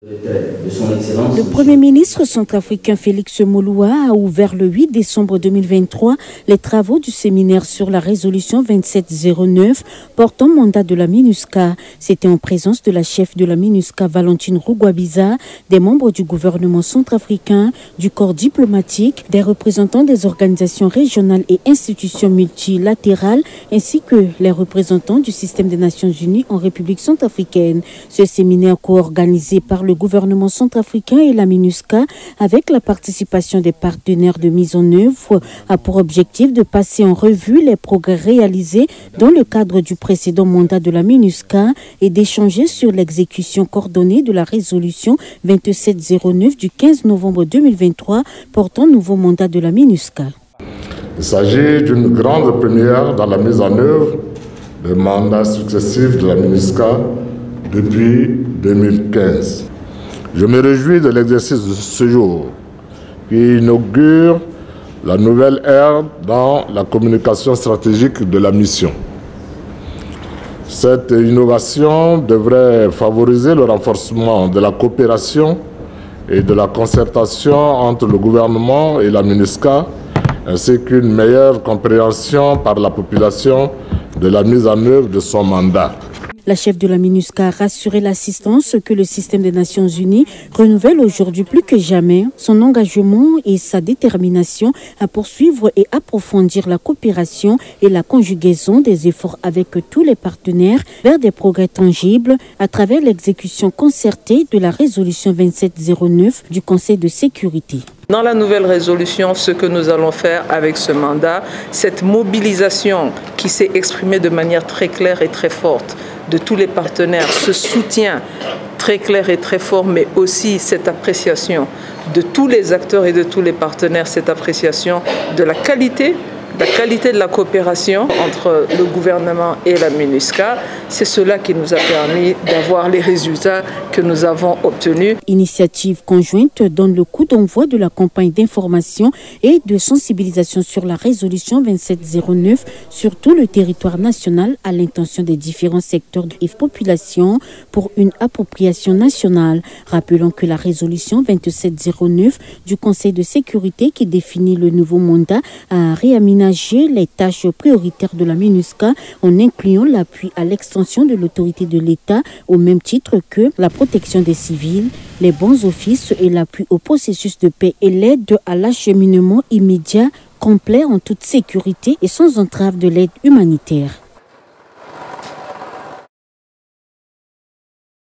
Le Premier ministre centrafricain Félix Moloua a ouvert le 8 décembre 2023 les travaux du séminaire sur la résolution 2709 portant mandat de la MINUSCA. C'était en présence de la chef de la MINUSCA Valentine Rugwabiza, des membres du gouvernement centrafricain, du corps diplomatique, des représentants des organisations régionales et institutions multilatérales, ainsi que les représentants du système des Nations Unies en République centrafricaine. Ce séminaire co-organisé par le gouvernement centrafricain et la MINUSCA, avec la participation des partenaires de mise en œuvre, a pour objectif de passer en revue les progrès réalisés dans le cadre du précédent mandat de la MINUSCA et d'échanger sur l'exécution coordonnée de la résolution 2709 du 15 novembre 2023 portant nouveau mandat de la MINUSCA. Il s'agit d'une grande première dans la mise en œuvre des mandats successifs de la MINUSCA depuis 2015. Je me réjouis de l'exercice de ce jour qui inaugure la nouvelle ère dans la communication stratégique de la mission. Cette innovation devrait favoriser le renforcement de la coopération et de la concertation entre le gouvernement et la MINUSCA, ainsi qu'une meilleure compréhension par la population de la mise en œuvre de son mandat. La chef de la MINUSCA a rassuré l'assistance que le système des Nations Unies renouvelle aujourd'hui plus que jamais son engagement et sa détermination à poursuivre et approfondir la coopération et la conjugaison des efforts avec tous les partenaires vers des progrès tangibles à travers l'exécution concertée de la résolution 2709 du Conseil de sécurité. Dans la nouvelle résolution, ce que nous allons faire avec ce mandat, cette mobilisation qui s'est exprimée de manière très claire et très forte de tous les partenaires, ce soutien très clair et très fort, mais aussi cette appréciation de tous les acteurs et de tous les partenaires, cette appréciation de la qualité de la coopération entre le gouvernement et la MINUSCA, c'est cela qui nous a permis d'avoir les résultats que nous avons obtenus. Initiative conjointe donne le coup d'envoi de la campagne d'information et de sensibilisation sur la résolution 2709 sur tout le territoire national à l'intention des différents secteurs et populations pour une appropriation nationale. Rappelons que la résolution 2709 du Conseil de sécurité qui définit le nouveau mandat a réaménagé les tâches prioritaires de la MINUSCA en incluant l'appui à l'extension de l'autorité de l'État au même titre que la protection des civils, les bons offices et l'appui au processus de paix et l'aide à l'acheminement immédiat, complet en toute sécurité et sans entrave de l'aide humanitaire.